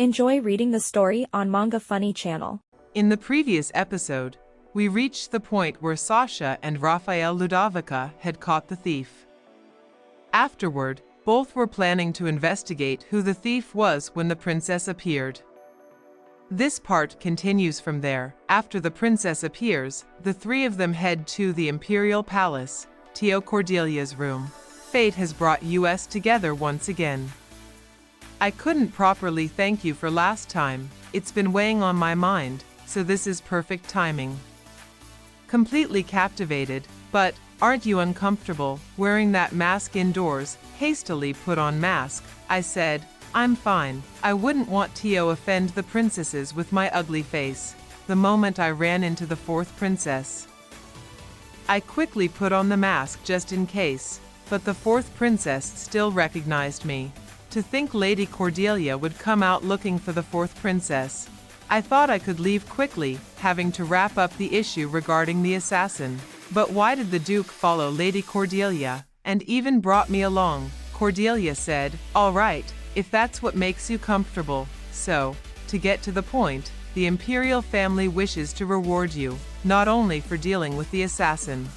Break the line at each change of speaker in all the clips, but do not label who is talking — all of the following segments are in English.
Enjoy reading the story on Manga Funny channel.
In the previous episode, we reached the point where Sasha and Raphael Ludovica had caught the thief. Afterward, both were planning to investigate who the thief was when the princess appeared. This part continues from there. After the princess appears, the three of them head to the Imperial Palace, to Cordelia's room. Fate has brought us together once again. I couldn't properly thank you for last time. It's been weighing on my mind, so this is perfect timing. Completely captivated, but aren't you uncomfortable wearing that mask indoors? Hastily put on mask, I said, I'm fine. I wouldn't want to offend the princesses with my ugly face. The moment I ran into the fourth princess, I quickly put on the mask just in case, but the fourth princess still recognized me. To think Lady Cordelia would come out looking for the fourth princess. I thought I could leave quickly, having to wrap up the issue regarding the assassin. But why did the Duke follow Lady Cordelia, and even brought me along? Cordelia said, all right, if that's what makes you comfortable. So, to get to the point, the imperial family wishes to reward you, not only for dealing with the assassin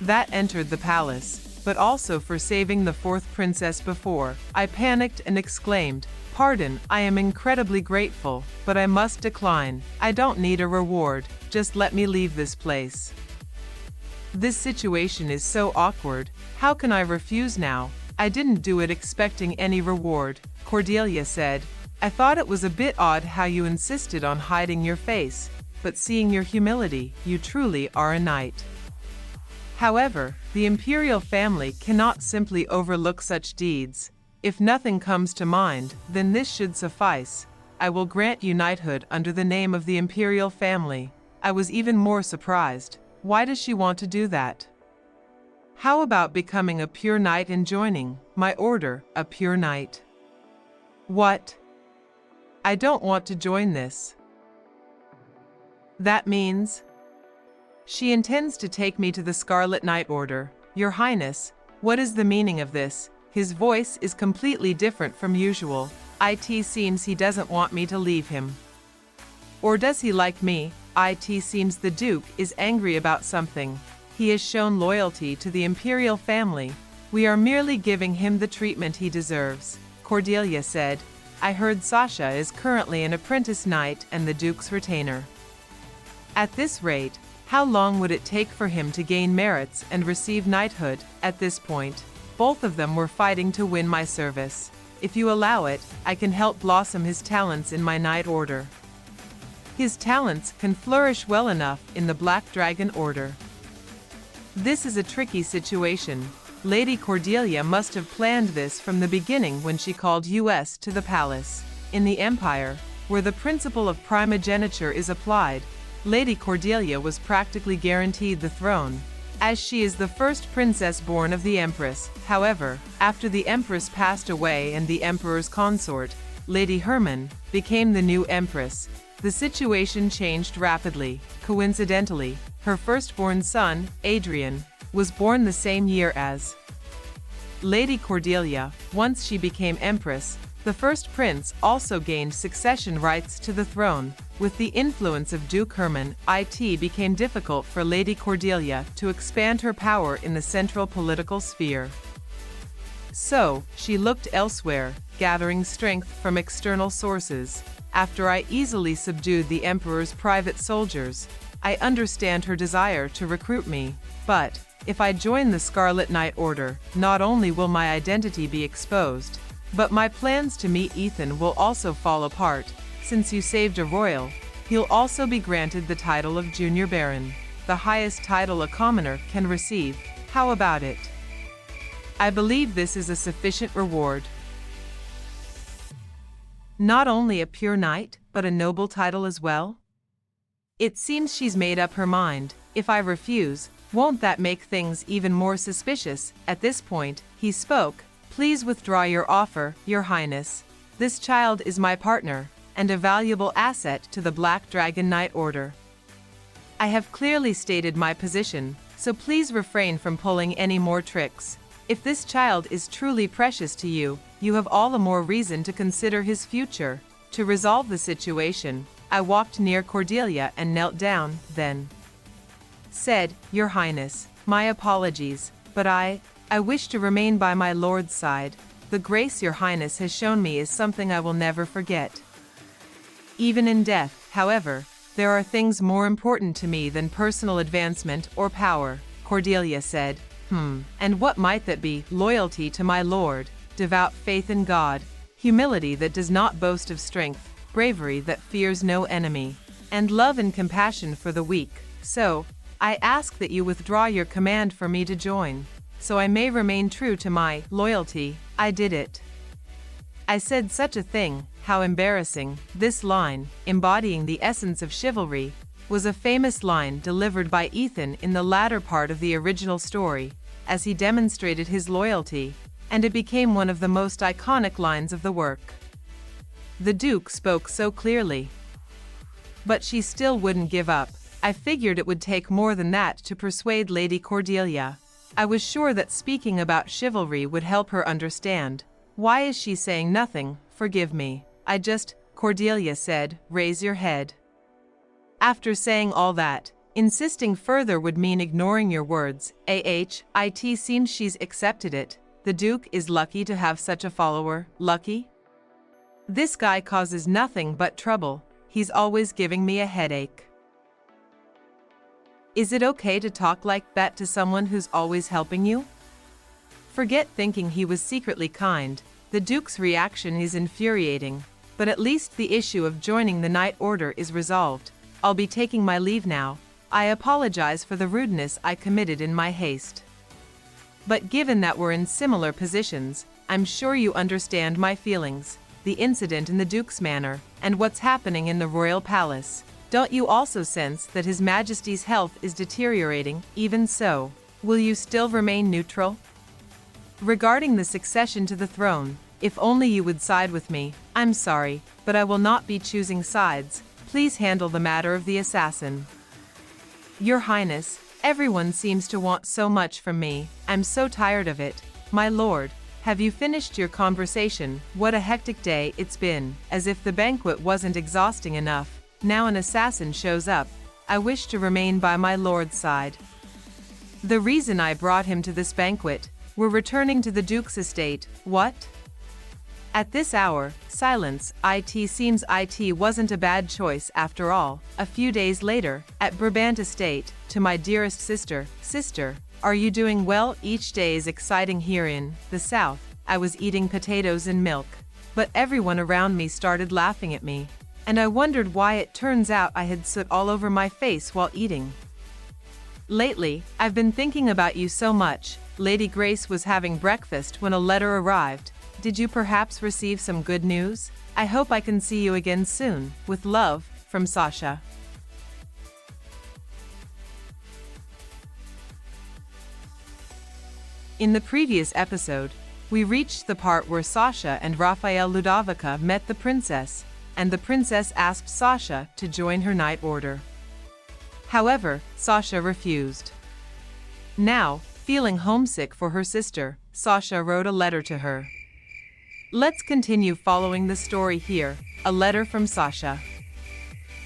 that entered the palace, but also for saving the fourth princess before. I panicked and exclaimed, pardon, I am incredibly grateful, but I must decline. I don't need a reward, just let me leave this place. This situation is so awkward, how can I refuse now? I didn't do it expecting any reward, Cordelia said. I thought it was a bit odd how you insisted on hiding your face, but seeing your humility, you truly are a knight. However, the imperial family cannot simply overlook such deeds. If nothing comes to mind, then this should suffice. I will grant you knighthood under the name of the imperial family. I was even more surprised. Why does she want to do that? How about becoming a pure knight and joining my order, a pure knight? What? I don't want to join this. That means she intends to take me to the Scarlet Knight Order. Your Highness, what is the meaning of this? His voice is completely different from usual. It seems he doesn't want me to leave him. Or does he like me? It seems the Duke is angry about something. He has shown loyalty to the imperial family. We are merely giving him the treatment he deserves, Cordelia said. I heard Sasha is currently an apprentice knight and the Duke's retainer. At this rate, how long would it take for him to gain merits and receive knighthood? At this point, both of them were fighting to win my service. If you allow it, I can help blossom his talents in my knight order. His talents can flourish well enough in the Black Dragon Order. This is a tricky situation. Lady Cordelia must have planned this from the beginning when she called us to the palace. In the Empire, where the principle of primogeniture is applied, Lady Cordelia was practically guaranteed the throne, as she is the first princess born of the Empress. However, after the Empress passed away and the Emperor's consort, Lady Herman, became the new Empress, the situation changed rapidly. Coincidentally, her firstborn son, Adrian, was born the same year as Lady Cordelia. Once she became Empress, the first prince also gained succession rights to the throne. With the influence of Duke Herman, it became difficult for Lady Cordelia to expand her power in the central political sphere. So, she looked elsewhere, gathering strength from external sources. After I easily subdued the Emperor's private soldiers, I understand her desire to recruit me. But, if I join the Scarlet Knight Order, not only will my identity be exposed, but my plans to meet Ethan will also fall apart. Since you saved a royal, he'll also be granted the title of Junior Baron, the highest title a commoner can receive. How about it? I believe this is a sufficient reward. Not only a pure knight, but a noble title as well? It seems she's made up her mind. If I refuse, won't that make things even more suspicious? At this point, he spoke. Please withdraw your offer, Your Highness. This child is my partner, and a valuable asset to the Black Dragon Knight Order. I have clearly stated my position, so please refrain from pulling any more tricks. If this child is truly precious to you, you have all the more reason to consider his future. To resolve the situation, I walked near Cordelia and knelt down, then said, "Your Highness, my apologies, but I wish to remain by my lord's side. The grace your Highness has shown me is something I will never forget. Even in death, however, there are things more important to me than personal advancement or power," Cordelia said. And what might that be? Loyalty to my lord, devout faith in God, humility that does not boast of strength, bravery that fears no enemy, and love and compassion for the weak. So, I ask that you withdraw your command for me to join, so I may remain true to my loyalty. I did it. I said such a thing, how embarrassing. This line, embodying the essence of chivalry, was a famous line delivered by Ethan in the latter part of the original story, as he demonstrated his loyalty, and it became one of the most iconic lines of the work. The Duke spoke so clearly. But she still wouldn't give up. I figured it would take more than that to persuade Lady Cordelia. I was sure that speaking about chivalry would help her understand. "Why is she saying nothing? Forgive me. Cordelia said, "Raise your head." After saying all that, insisting further would mean ignoring your words. It seems she's accepted it. The Duke is lucky to have such a follower. Lucky? This guy causes nothing but trouble. He's always giving me a headache. Is it okay to talk like that to someone who's always helping you? Forget thinking he was secretly kind. The Duke's reaction is infuriating, but at least the issue of joining the Knight Order is resolved. I'll be taking my leave now. I apologize for the rudeness I committed in my haste. But given that we're in similar positions, I'm sure you understand my feelings, the incident in the Duke's manor, and what's happening in the royal palace. Don't you also sense that His Majesty's health is deteriorating? Even so, will you still remain neutral? Regarding the succession to the throne, if only you would side with me. I'm sorry, but I will not be choosing sides. Please handle the matter of the assassin. Your Highness, everyone seems to want so much from me. I'm so tired of it. My lord, have you finished your conversation? What a hectic day it's been. As if the banquet wasn't exhausting enough, now an assassin shows up. I wish to remain by my lord's side. The reason I brought him to this banquet, we're returning to the Duke's estate. What? At this hour, silence. It seems it wasn't a bad choice after all. A few days later, at Brabant Estate, to my dearest sister. Sister, are you doing well? Each day is exciting here in the South. I was eating potatoes and milk, but everyone around me started laughing at me, and I wondered why. It turns out I had soot all over my face while eating. Lately, I've been thinking about you so much. Lady Grace was having breakfast when a letter arrived. Did you perhaps receive some good news? I hope I can see you again soon. With love, from Sasha. In the previous episode, we reached the part where Sasha and Raphael Ludovica met the princess, and the princess asked Sasha to join her Knight Order. However, Sasha refused. Now, feeling homesick for her sister, Sasha wrote a letter to her. Let's continue following the story here. A letter from Sasha.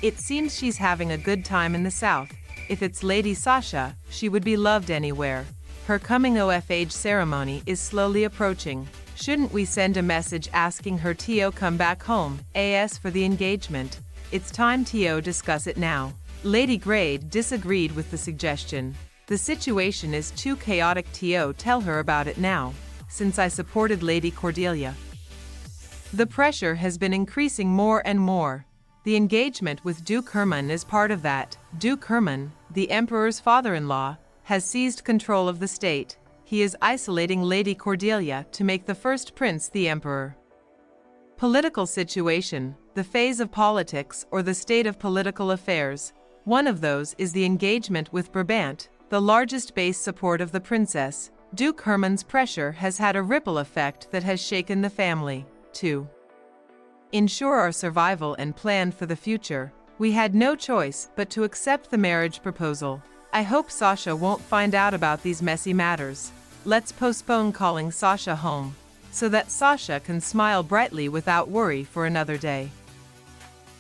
It seems she's having a good time in the South. If it's Lady Sasha, she would be loved anywhere. Her coming of age ceremony is slowly approaching. Shouldn't we send a message asking her to come back home, as for the engagement? It's time to discuss it now. Lady Grade disagreed with the suggestion. The situation is too chaotic to tell her about it now, since I supported Lady Cordelia. The pressure has been increasing more and more. The engagement with Duke Herman is part of that. Duke Herman, the Emperor's father-in-law, has seized control of the state. He is isolating Lady Cordelia to make the first prince the Emperor. Political situation, the phase of politics or the state of political affairs. One of those is the engagement with Brabant, the largest base support of the princess. Duke Herman's pressure has had a ripple effect that has shaken the family. To ensure our survival and plan for the future, we had no choice but to accept the marriage proposal. I hope Sasha won't find out about these messy matters. Let's postpone calling Sasha home, so that Sasha can smile brightly without worry for another day.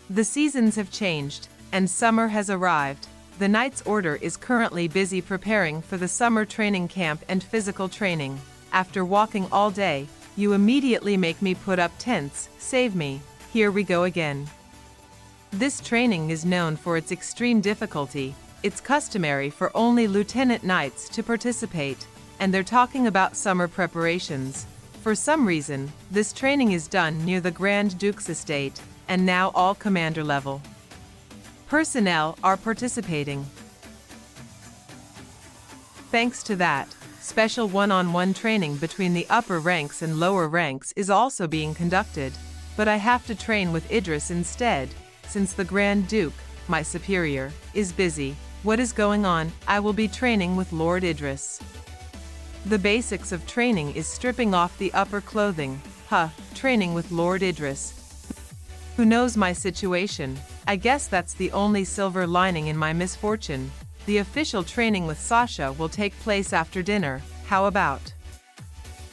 The seasons have changed, and summer has arrived. The Knight's Order is currently busy preparing for the summer training camp and physical training. After walking all day, you immediately make me put up tents. Save me. Here we go again. This training is known for its extreme difficulty. It's customary for only lieutenant knights to participate, and they're talking about summer preparations. For some reason, this training is done near the Grand Duke's estate, and now all commander level personnel are participating. Thanks to that, special one-on-one training between the upper ranks and lower ranks is also being conducted, but I have to train with Idris instead, since the Grand Duke, my superior, is busy. What is going on? I will be training with Lord Idris. The basics of training is stripping off the upper clothing. Training with Lord Idris, who knows my situation. I guess that's the only silver lining in my misfortune. The official training with Sasha will take place after dinner. How about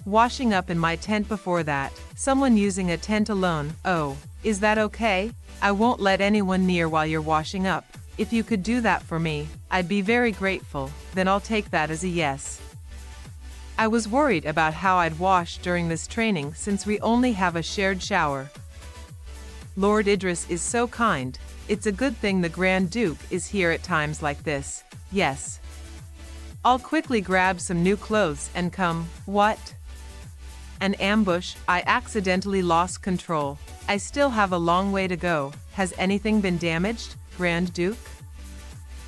washing up in my tent before that? Someone using a tent alone. Oh, is that okay? I won't let anyone near while you're washing up. If you could do that for me, I'd be very grateful. Then I'll take that as a yes. I was worried about how I'd wash during this training since we only have a shared shower. Lord Idris is so kind. It's a good thing the Grand Duke is here at times like this. Yes. I'll quickly grab some new clothes and come. What? An ambush. I accidentally lost control. I still have a long way to go. Has anything been damaged, Grand Duke?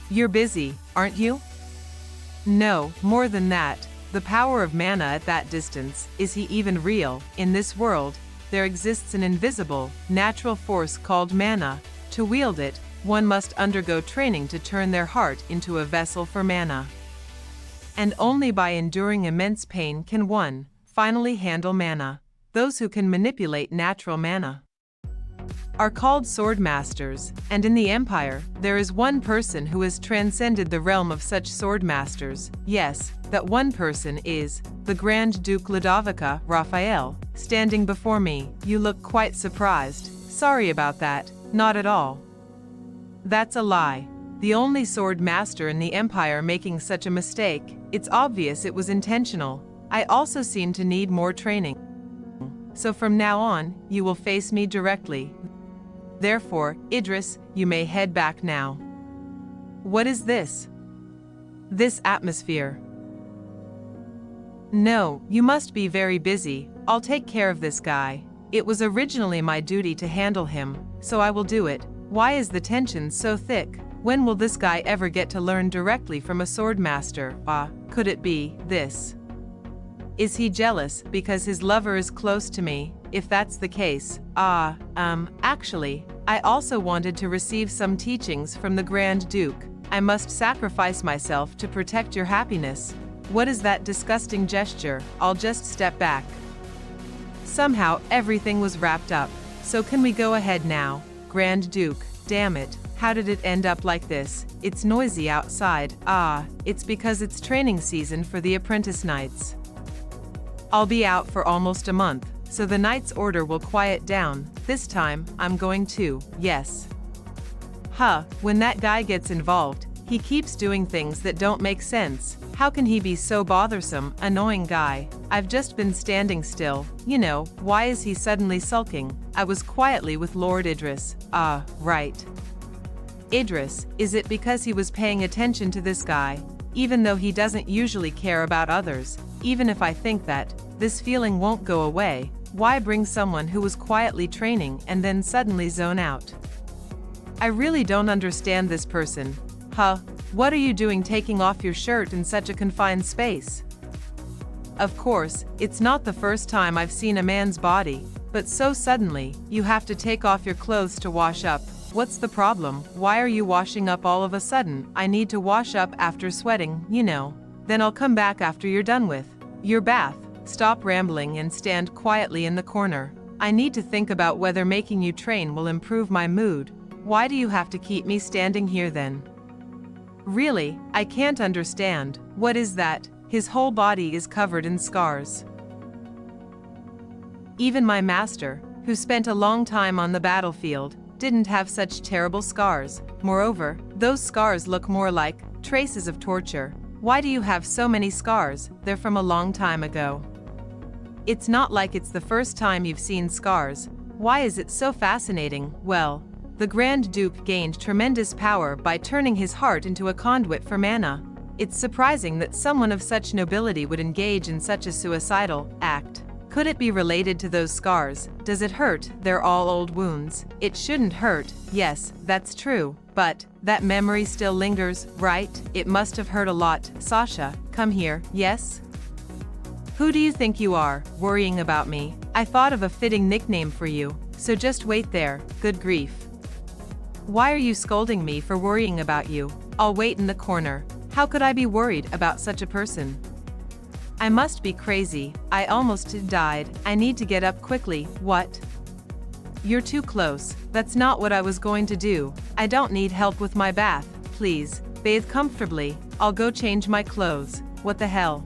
You're busy, aren't you? No, more than that. The power of mana at that distance. Is he even real? In this world, there exists an invisible, natural force called mana. To wield it, one must undergo training to turn their heart into a vessel for mana. And only by enduring immense pain can one finally handle mana. Those who can manipulate natural mana are called sword masters, and in the Empire, there is one person who has transcended the realm of such sword masters. Yes, that one person is the Grand Duke Ludovica Raphael, standing before me. You look quite surprised. Sorry about that. Not at all. That's a lie. The only sword master in the Empire making such a mistake. It's obvious it was intentional. I also seem to need more training. So from now on, you will face me directly. Therefore, Idris, you may head back now. What is this? This atmosphere. No, you must be very busy. I'll take care of this guy. It was originally my duty to handle him, so I will do it. Why is the tension so thick? When will this guy ever get to learn directly from a sword master? Could it be this? Is he jealous because his lover is close to me? If that's the case, actually, I also wanted to receive some teachings from the Grand Duke. I must sacrifice myself to protect your happiness. What is that disgusting gesture? I'll just step back. Somehow, everything was wrapped up. So can we go ahead now? Grand Duke, damn it. How did it end up like this? It's noisy outside. It's because it's training season for the apprentice knights. I'll be out for almost a month, so the Knight's Order will quiet down. This time, I'm going to, yes. When that guy gets involved, he keeps doing things that don't make sense. How can he be so bothersome, annoying guy? I've just been standing still. You know, why is he suddenly sulking? I was quietly with Lord Idris. Right. Idris, is it because he was paying attention to this guy? Even though he doesn't usually care about others, even if I think that, this feeling won't go away, why bring someone who was quietly training and then suddenly zone out? I really don't understand this person. What are you doing taking off your shirt in such a confined space? Of course, it's not the first time I've seen a man's body, but so suddenly, you have to take off your clothes to wash up. What's the problem? Why are you washing up all of a sudden? I need to wash up after sweating, you know. Then I'll come back after you're done with your bath. Stop rambling and stand quietly in the corner. I need to think about whether making you train will improve my mood. Why do you have to keep me standing here then? Really, I can't understand. What is that? His whole body is covered in scars. Even my master, who spent a long time on the battlefield, didn't have such terrible scars. Moreover, those scars look more like traces of torture. Why do you have so many scars? They're from a long time ago. It's not like it's the first time you've seen scars. Why is it so fascinating? Well, the Grand Duke gained tremendous power by turning his heart into a conduit for mana. It's surprising that someone of such nobility would engage in such a suicidal act. Could it be related to those scars? Does it hurt? They're all old wounds. It shouldn't hurt. Yes, that's true. But that memory still lingers, right? It must have hurt a lot. Sasha, come here. Yes? Who do you think you are, worrying about me? I thought of a fitting nickname for you, so just wait there. Good grief. Why are you scolding me for worrying about you? I'll wait in the corner. How could I be worried about such a person? I must be crazy. I almost died. I need to get up quickly. What? You're too close. That's not what I was going to do. I don't need help with my bath. Please, bathe comfortably. I'll go change my clothes. What the hell?